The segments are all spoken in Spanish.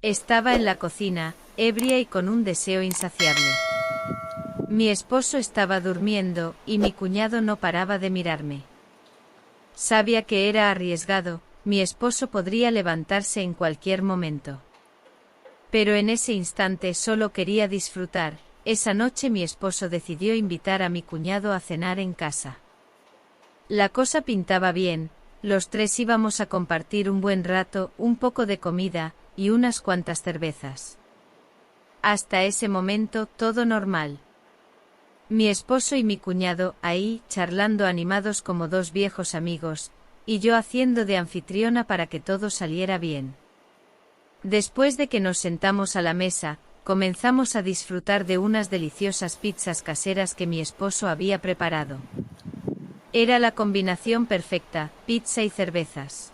Estaba en la cocina, ebria y con un deseo insaciable. Mi esposo estaba durmiendo, y mi cuñado no paraba de mirarme. Sabía que era arriesgado, mi esposo podría levantarse en cualquier momento. Pero en ese instante solo quería disfrutar. Esa noche mi esposo decidió invitar a mi cuñado a cenar en casa. La cosa pintaba bien, los tres íbamos a compartir un buen rato, un poco de comida, y unas cuantas cervezas. Hasta ese momento todo normal. Mi esposo y mi cuñado ahí, charlando animados como dos viejos amigos, y yo haciendo de anfitriona para que todo saliera bien. Después de que nos sentamos a la mesa, comenzamos a disfrutar de unas deliciosas pizzas caseras que mi esposo había preparado. Era la combinación perfecta, pizza y cervezas.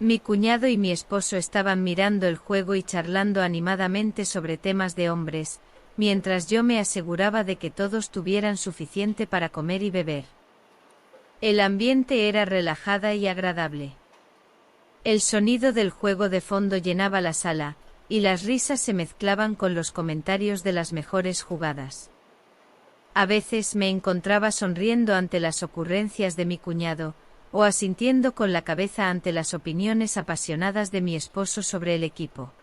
Mi cuñado y mi esposo estaban mirando el juego y charlando animadamente sobre temas de hombres, mientras yo me aseguraba de que todos tuvieran suficiente para comer y beber. El ambiente era relajada y agradable. El sonido del juego de fondo llenaba la sala, y las risas se mezclaban con los comentarios de las mejores jugadas. A veces me encontraba sonriendo ante las ocurrencias de mi cuñado, o asintiendo con la cabeza ante las opiniones apasionadas de mi esposo sobre el equipo.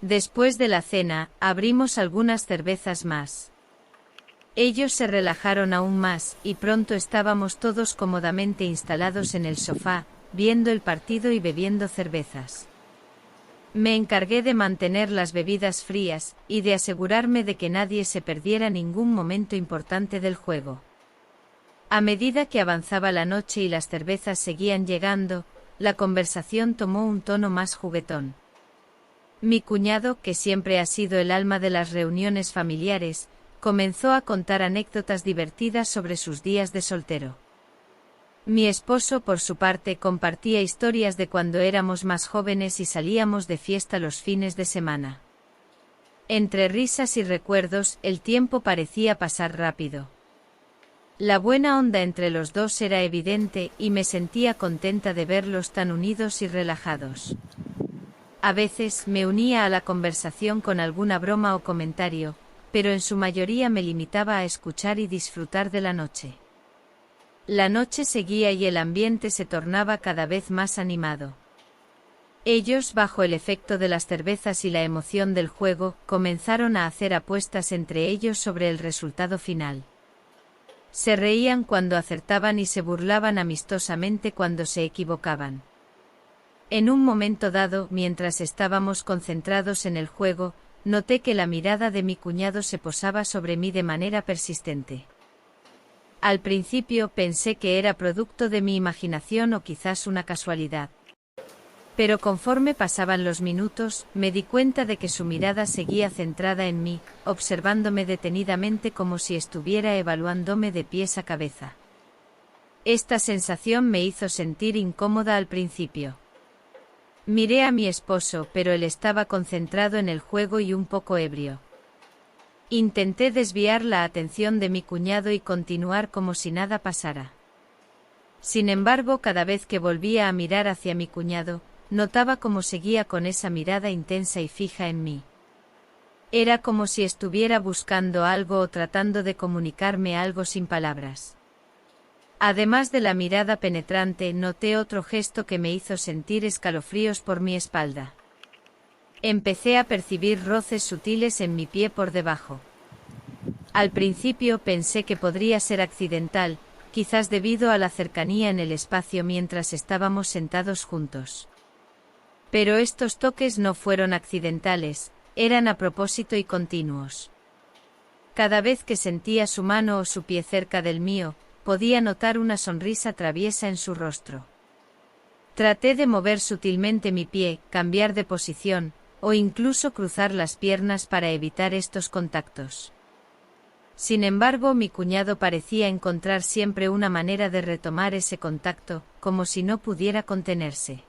Después de la cena, abrimos algunas cervezas más. Ellos se relajaron aún más, y pronto estábamos todos cómodamente instalados en el sofá, viendo el partido y bebiendo cervezas. Me encargué de mantener las bebidas frías, y de asegurarme de que nadie se perdiera ningún momento importante del juego. A medida que avanzaba la noche y las cervezas seguían llegando, la conversación tomó un tono más juguetón. Mi cuñado, que siempre ha sido el alma de las reuniones familiares, comenzó a contar anécdotas divertidas sobre sus días de soltero. Mi esposo, por su parte, compartía historias de cuando éramos más jóvenes y salíamos de fiesta los fines de semana. Entre risas y recuerdos, el tiempo parecía pasar rápido. La buena onda entre los dos era evidente y me sentía contenta de verlos tan unidos y relajados. A veces me unía a la conversación con alguna broma o comentario, pero en su mayoría me limitaba a escuchar y disfrutar de la noche. La noche seguía y el ambiente se tornaba cada vez más animado. Ellos, bajo el efecto de las cervezas y la emoción del juego, comenzaron a hacer apuestas entre ellos sobre el resultado final. Se reían cuando acertaban y se burlaban amistosamente cuando se equivocaban. En un momento dado, mientras estábamos concentrados en el juego, noté que la mirada de mi cuñado se posaba sobre mí de manera persistente. Al principio pensé que era producto de mi imaginación o quizás una casualidad. Pero conforme pasaban los minutos, me di cuenta de que su mirada seguía centrada en mí, observándome detenidamente como si estuviera evaluándome de pies a cabeza. Esta sensación me hizo sentir incómoda al principio. Miré a mi esposo, pero él estaba concentrado en el juego y un poco ebrio. Intenté desviar la atención de mi cuñado y continuar como si nada pasara. Sin embargo, cada vez que volvía a mirar hacia mi cuñado, notaba cómo seguía con esa mirada intensa y fija en mí. Era como si estuviera buscando algo o tratando de comunicarme algo sin palabras. Además de la mirada penetrante, noté otro gesto que me hizo sentir escalofríos por mi espalda. Empecé a percibir roces sutiles en mi pie por debajo. Al principio pensé que podría ser accidental, quizás debido a la cercanía en el espacio mientras estábamos sentados juntos. Pero estos toques no fueron accidentales, eran a propósito y continuos. Cada vez que sentía su mano o su pie cerca del mío, podía notar una sonrisa traviesa en su rostro. Traté de mover sutilmente mi pie, cambiar de posición, o incluso cruzar las piernas para evitar estos contactos. Sin embargo, mi cuñado parecía encontrar siempre una manera de retomar ese contacto, como si no pudiera contenerse.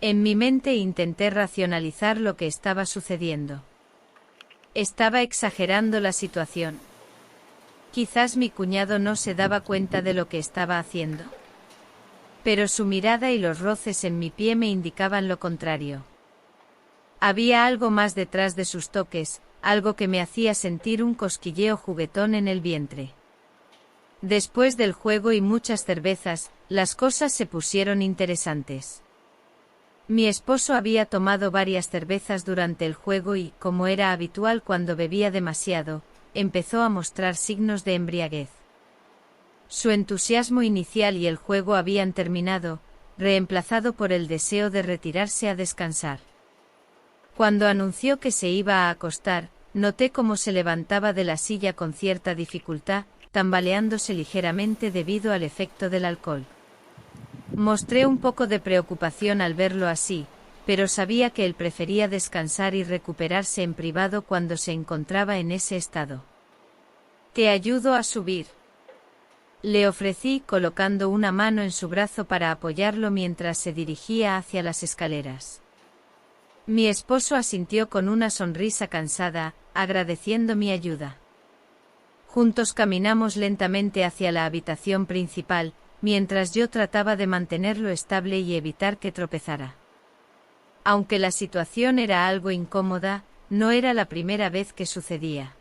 En mi mente intenté racionalizar lo que estaba sucediendo. Estaba exagerando la situación. Quizás mi cuñado no se daba cuenta de lo que estaba haciendo. Pero su mirada y los roces en mi pie me indicaban lo contrario. Había algo más detrás de sus toques, algo que me hacía sentir un cosquilleo juguetón en el vientre. Después del juego y muchas cervezas, las cosas se pusieron interesantes. Mi esposo había tomado varias cervezas durante el juego y, como era habitual cuando bebía demasiado, empezó a mostrar signos de embriaguez. Su entusiasmo inicial y el juego habían terminado, reemplazado por el deseo de retirarse a descansar. Cuando anunció que se iba a acostar, noté cómo se levantaba de la silla con cierta dificultad, tambaleándose ligeramente debido al efecto del alcohol. Mostré un poco de preocupación al verlo así, pero sabía que él prefería descansar y recuperarse en privado cuando se encontraba en ese estado. «Te ayudo a subir», le ofrecí colocando una mano en su brazo para apoyarlo mientras se dirigía hacia las escaleras. Mi esposo asintió con una sonrisa cansada, agradeciendo mi ayuda. Juntos caminamos lentamente hacia la habitación principal, mientras yo trataba de mantenerlo estable y evitar que tropezara. Aunque la situación era algo incómoda, no era la primera vez que sucedía.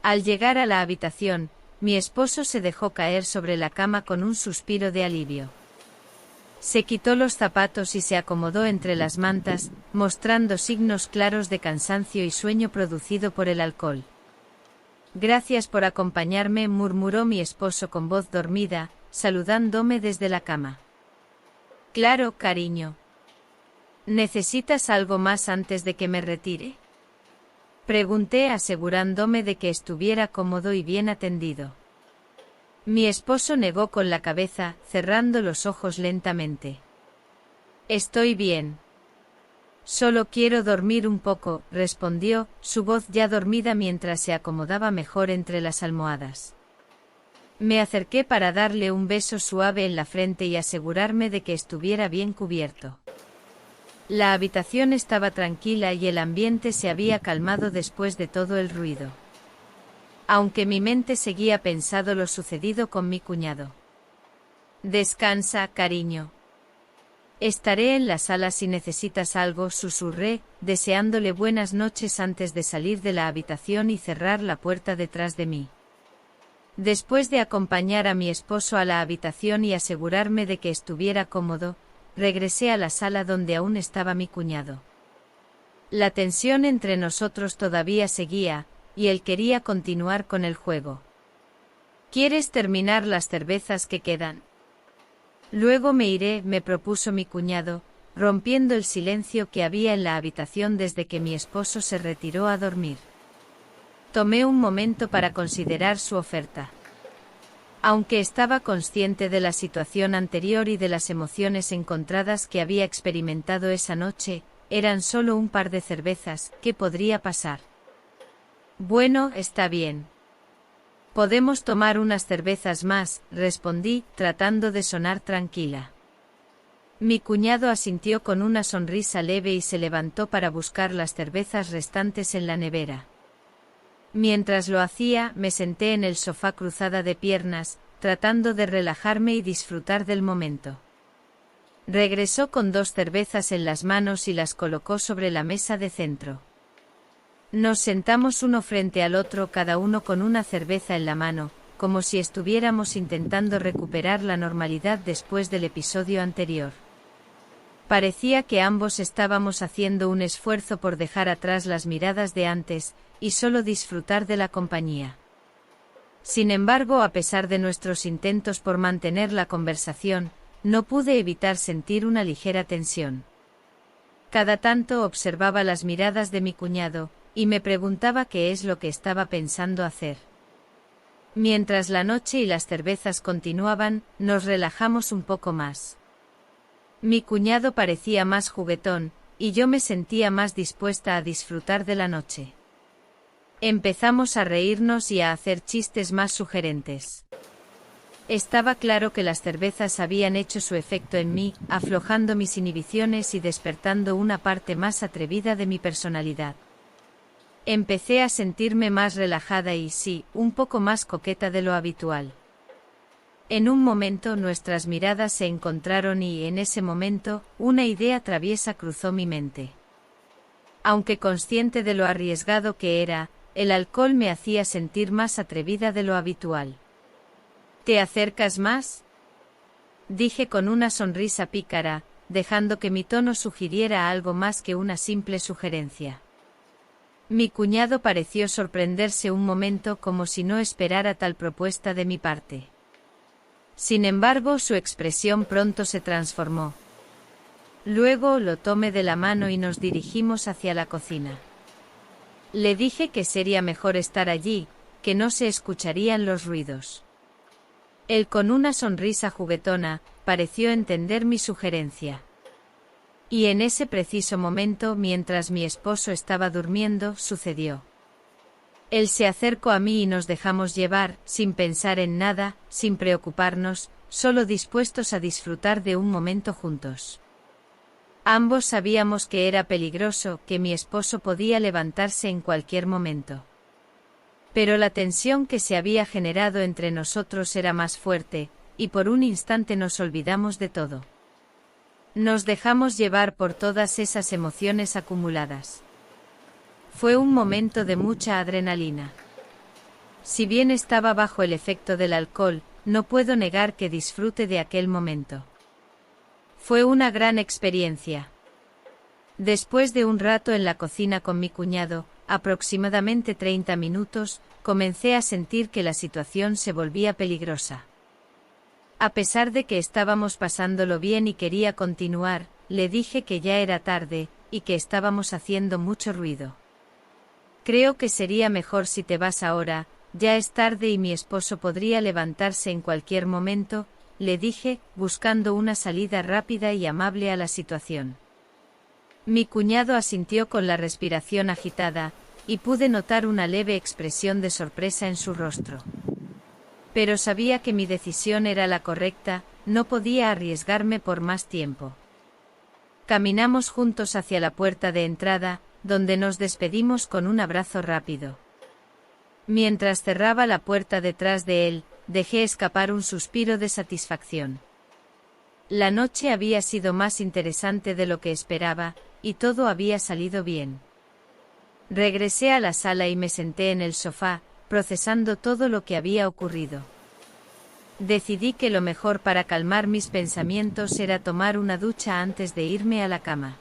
Al llegar a la habitación, mi esposo se dejó caer sobre la cama con un suspiro de alivio. Se quitó los zapatos y se acomodó entre las mantas, mostrando signos claros de cansancio y sueño producido por el alcohol. «Gracias por acompañarme», murmuró mi esposo con voz dormida, saludándome desde la cama. «Claro, cariño. ¿Necesitas algo más antes de que me retire?», pregunté asegurándome de que estuviera cómodo y bien atendido. Mi esposo negó con la cabeza, cerrando los ojos lentamente. «Estoy bien. Solo quiero dormir un poco», respondió, su voz ya dormida mientras se acomodaba mejor entre las almohadas. Me acerqué para darle un beso suave en la frente y asegurarme de que estuviera bien cubierto. La habitación estaba tranquila y el ambiente se había calmado después de todo el ruido. Aunque mi mente seguía pensando lo sucedido con mi cuñado. «Descansa, cariño. Estaré en la sala si necesitas algo», susurré, deseándole buenas noches antes de salir de la habitación y cerrar la puerta detrás de mí. Después de acompañar a mi esposo a la habitación y asegurarme de que estuviera cómodo, regresé a la sala donde aún estaba mi cuñado. La tensión entre nosotros todavía seguía, y él quería continuar con el juego. «¿Quieres terminar las cervezas que quedan? Luego me iré», me propuso mi cuñado, rompiendo el silencio que había en la habitación desde que mi esposo se retiró a dormir. Tomé un momento para considerar su oferta. Aunque estaba consciente de la situación anterior y de las emociones encontradas que había experimentado esa noche, eran solo un par de cervezas, ¿qué podría pasar? «Bueno, está bien. Podemos tomar unas cervezas más», respondí, tratando de sonar tranquila. Mi cuñado asintió con una sonrisa leve y se levantó para buscar las cervezas restantes en la nevera. Mientras lo hacía, me senté en el sofá cruzada de piernas, tratando de relajarme y disfrutar del momento. Regresó con 2 cervezas en las manos y las colocó sobre la mesa de centro. Nos sentamos uno frente al otro, cada uno con una cerveza en la mano, como si estuviéramos intentando recuperar la normalidad después del episodio anterior. Parecía que ambos estábamos haciendo un esfuerzo por dejar atrás las miradas de antes, y solo disfrutar de la compañía. Sin embargo, a pesar de nuestros intentos por mantener la conversación, no pude evitar sentir una ligera tensión. Cada tanto observaba las miradas de mi cuñado, y me preguntaba qué es lo que estaba pensando hacer. Mientras la noche y las cervezas continuaban, nos relajamos un poco más. Mi cuñado parecía más juguetón, y yo me sentía más dispuesta a disfrutar de la noche. Empezamos a reírnos y a hacer chistes más sugerentes. Estaba claro que las cervezas habían hecho su efecto en mí, aflojando mis inhibiciones y despertando una parte más atrevida de mi personalidad. Empecé a sentirme más relajada y sí, un poco más coqueta de lo habitual. En un momento nuestras miradas se encontraron y, en ese momento, una idea traviesa cruzó mi mente. Aunque consciente de lo arriesgado que era, el alcohol me hacía sentir más atrevida de lo habitual. ¿Te acercas más?, dije con una sonrisa pícara, dejando que mi tono sugiriera algo más que una simple sugerencia. Mi cuñado pareció sorprenderse un momento como si no esperara tal propuesta de mi parte. Sin embargo, su expresión pronto se transformó. Luego lo tomé de la mano y nos dirigimos hacia la cocina. Le dije que sería mejor estar allí, que no se escucharían los ruidos. Él, con una sonrisa juguetona, pareció entender mi sugerencia. Y en ese preciso momento, mientras mi esposo estaba durmiendo, sucedió. Él se acercó a mí y nos dejamos llevar, sin pensar en nada, sin preocuparnos, solo dispuestos a disfrutar de un momento juntos. Ambos sabíamos que era peligroso, que mi esposo podía levantarse en cualquier momento. Pero la tensión que se había generado entre nosotros era más fuerte, y por un instante nos olvidamos de todo. Nos dejamos llevar por todas esas emociones acumuladas. Fue un momento de mucha adrenalina. Si bien estaba bajo el efecto del alcohol, no puedo negar que disfrute de aquel momento. Fue una gran experiencia. Después de un rato en la cocina con mi cuñado, aproximadamente 30 minutos, comencé a sentir que la situación se volvía peligrosa. A pesar de que estábamos pasándolo bien y quería continuar, le dije que ya era tarde, y que estábamos haciendo mucho ruido. Creo que sería mejor si te vas ahora, ya es tarde y mi esposo podría levantarse en cualquier momento, le dije, buscando una salida rápida y amable a la situación. Mi cuñado asintió con la respiración agitada, y pude notar una leve expresión de sorpresa en su rostro. Pero sabía que mi decisión era la correcta, no podía arriesgarme por más tiempo. Caminamos juntos hacia la puerta de entrada, donde nos despedimos con un abrazo rápido. Mientras cerraba la puerta detrás de él, dejé escapar un suspiro de satisfacción. La noche había sido más interesante de lo que esperaba, y todo había salido bien. Regresé a la sala y me senté en el sofá, procesando todo lo que había ocurrido. Decidí que lo mejor para calmar mis pensamientos era tomar una ducha antes de irme a la cama.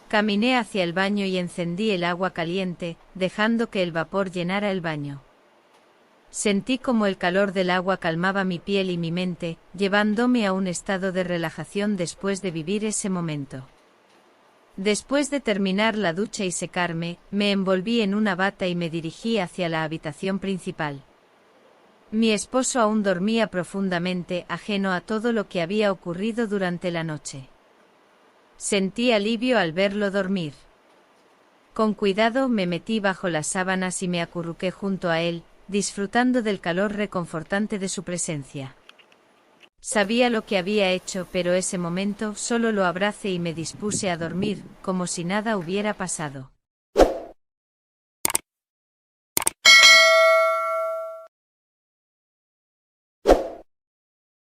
Caminé hacia el baño y encendí el agua caliente, dejando que el vapor llenara el baño. Sentí como el calor del agua calmaba mi piel y mi mente, llevándome a un estado de relajación después de vivir ese momento. Después de terminar la ducha y secarme, me envolví en una bata y me dirigí hacia la habitación principal. Mi esposo aún dormía profundamente, ajeno a todo lo que había ocurrido durante la noche. Sentí alivio al verlo dormir. Con cuidado me metí bajo las sábanas y me acurruqué junto a él, disfrutando del calor reconfortante de su presencia. Sabía lo que había hecho, pero ese momento solo lo abracé y me dispuse a dormir, como si nada hubiera pasado.